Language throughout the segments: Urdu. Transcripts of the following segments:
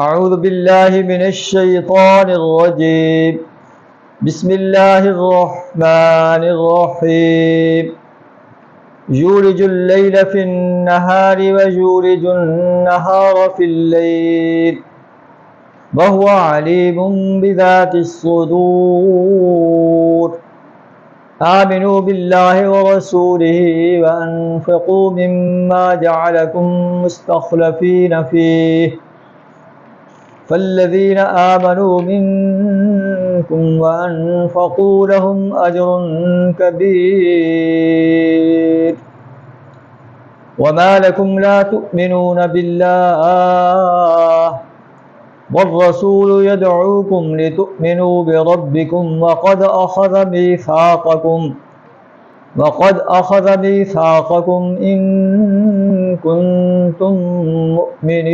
أعوذ بالله من الشيطان الرجيم بسم الله الرحمن الرحيم يولج الليل في النهار ويولج النهار في الليل وهو عليم بذات الصدور آمنوا بالله ورسوله وأنفقوا مما جعلكم مستخلفين فيه فالذين آمنوا منكم وأنفقوا لهم أجر كبير وما لكم لا تؤمنون بالله والرسول يدعوكم لتؤمنوا بربكم وقد أخذ ميثاقكم إن كنتم مؤمنين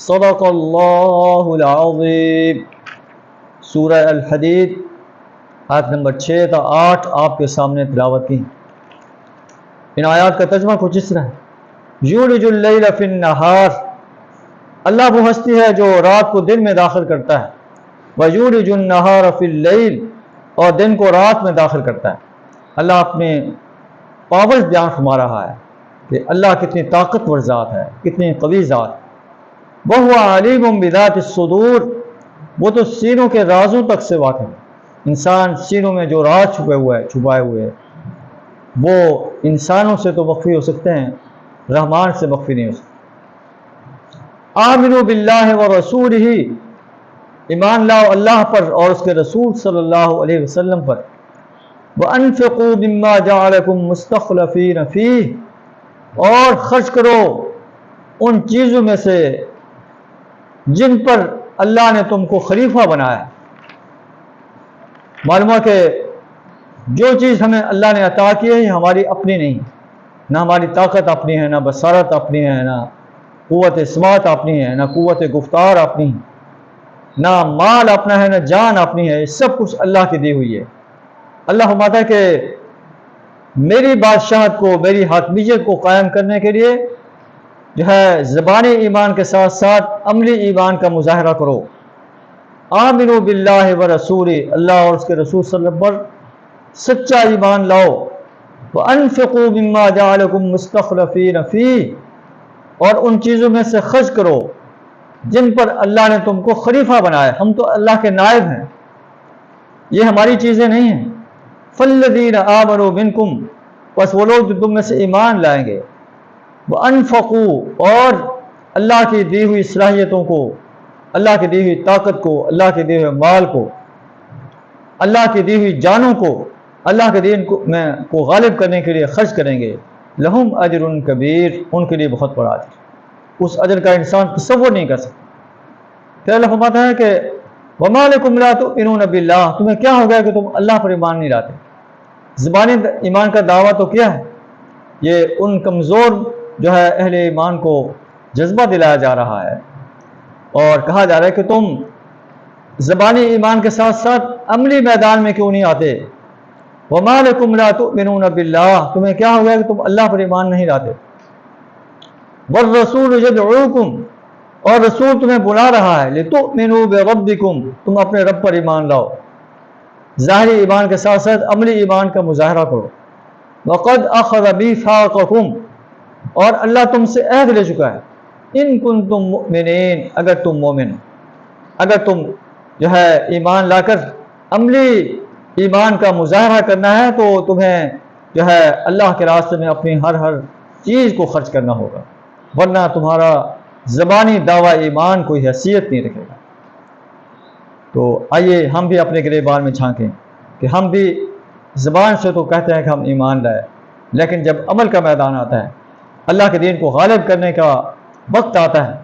صدق اللہ العظیم۔ سورہ الحدید آیت نمبر 6 تا 8 آپ کے سامنے تلاوت کی۔ ان آیات کا ترجمہ کچھ اس طرح ہے: یولج اللیل فی النہار، اللہ وہ ہستی ہے جو رات کو دن میں داخل کرتا ہے، ویولج النہار فی اللیل، اور دن کو رات میں داخل کرتا ہے۔ اللہ اپنے پاور بیان فرما رہا ہے کہ اللہ کتنی طاقتور ذات ہے، کتنی قوی ذات ہے۔ وَهُوَ عَلِيمٌ بِذَاتِ الصُّدُورِ، وہ تو سینوں کے رازوں تک سے واقف ہے۔ انسان سینوں میں جو راز چھپائے ہوئے ہیں وہ انسانوں سے تو مخفی ہو سکتے ہیں، رحمان سے مخفی نہیں ہو سکتے۔ آمنوا باللہ ورسولہ، ایمان لاؤ اللہ پر اور اس کے رسول صلی اللہ علیہ وسلم پر۔ وَأَنفِقُوا مِمَّا جَعَلَكُمْ مُسْتَخْلَفِينَ فِيهِ، اور خرچ کرو ان چیزوں میں سے جن پر اللہ نے تم کو خلیفہ بنایا۔ معلوم ہے کہ جو چیز ہمیں اللہ نے عطا کی ہے یہ ہماری اپنی نہیں، نہ ہماری طاقت اپنی ہے، نہ بصارت اپنی ہے، نہ قوت سماعت اپنی ہے، نہ قوت گفتار اپنی ہے، نہ مال اپنا ہے، نہ جان اپنی ہے، یہ سب کچھ اللہ کی دی ہوئی ہے۔ اللہ فرماتا ہے کہ میری بادشاہت کو، میری حاکمیت کو قائم کرنے کے لیے جو ہے زبانی ایمان کے ساتھ ساتھ عملی ایمان کا مظاہرہ کرو۔ آمنوا باللہ ورسولہ، اللہ اور اس کے رسول صلی اللہ علیہ وسلم پر سچا ایمان لاؤ۔ وَأَنفِقُوا مِمَّا جَعَلَكُمْ مُسْتَخْلَفِينَ فِيهِ، اور ان چیزوں میں سے خرچ کرو جن پر اللہ نے تم کو خلیفہ بنایا۔ ہم تو اللہ کے نائب ہیں، یہ ہماری چیزیں نہیں ہیں۔ فَالَّذِينَ آمَنُوا مِنْكُمْ، بس وہ لوگ جو تم میں سے ایمان لائیں گے۔ وَأَنفَقُوا، اور اللہ کی دی ہوئی صلاحیتوں کو، اللہ کی دی ہوئی طاقت کو، اللہ کے دی ہوئے مال کو، اللہ کی دی ہوئی جانوں کو اللہ کے دین کو غالب کرنے کے لیے خرچ کریں گے۔ لہم اجر کبیر، ان کے لیے بہت بڑا اجر، اس اجر کا انسان تصور نہیں کر سکتا۔ پھر اللہ فرماتا ہے کہ وَمَا لَكُمْ لَا تُؤْمِنُونَ بِاللَّهِ، تمہیں کیا ہو گیا کہ تم اللہ پر ایمان نہیں لاتے؟ زبانی ایمان کا دعویٰ تو کیا ہے، یہ ان کمزور جو ہے اہل ایمان کو جذبہ دلایا جا رہا ہے اور کہا جا رہا ہے کہ تم زبانی ایمان کے ساتھ ساتھ عملی میدان میں کیوں نہیں آتے؟ وَمَا لَكُمْ لَا تُؤْمِنُونَ بِاللَّهِ، تمہیں کیا ہو گیا کہ تم اللہ پر ایمان نہیں لاتے؟ وَالرَّسُولُ يَدْعُوكُمْ، اور رسول تمہیں بلا رہا ہے، لِتُؤْمِنُوا بِرَبِّكُمْ، تم اپنے رب پر ایمان لاؤ۔ ظاہری ایمان کے ساتھ ساتھ عملی ایمان کا مظاہرہ کرو۔ وَقَدْ أَخَذَ مِيثَاقَكُمْ، اور اللہ تم سے عہد لے چکا ہے، إِن كُنتُم مُؤْمِنِينَ، اگر تم مومن، اگر تم جو ہے ایمان لا کر عملی ایمان کا مظاہرہ کرنا ہے تو تمہیں جو ہے اللہ کے راستے میں اپنی ہر چیز کو خرچ کرنا ہوگا، ورنہ تمہارا زبانی دعویٰ ایمان کوئی حیثیت نہیں رکھے گا۔ تو آئیے ہم بھی اپنے گریبان میں جھانکیں کہ ہم بھی زبان سے تو کہتے ہیں کہ ہم ایمان لائے، لیکن جب عمل کا میدان آتا ہے، اللہ کے دین کو غالب کرنے کا وقت آتا ہے،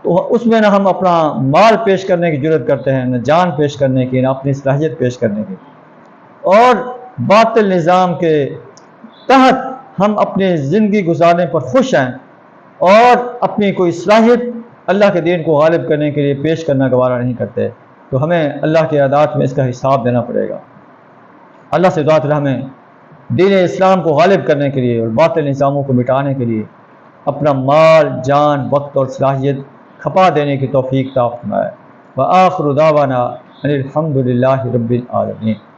تو اس میں نہ ہم اپنا مال پیش کرنے کی جرات کرتے ہیں، نہ جان پیش کرنے کی، نہ اپنی صلاحیت پیش کرنے کی، اور باطل نظام کے تحت ہم اپنی زندگی گزارنے پر خوش ہیں اور اپنی کوئی صلاحیت اللہ کے دین کو غالب کرنے کے لیے پیش کرنا گوارا نہیں کرتے، تو ہمیں اللہ کی عادات میں اس کا حساب دینا پڑے گا۔ اللہ سے دعا ہمیں دین اسلام کو غالب کرنے کے لیے اور باطل نظاموں کو مٹانے کے لیے اپنا مال جان وقت اور صلاحیت کھپا دینے کی توفیق عطا فرمائے۔ وآخر دعوانا ان الحمد للہ رب العالمین۔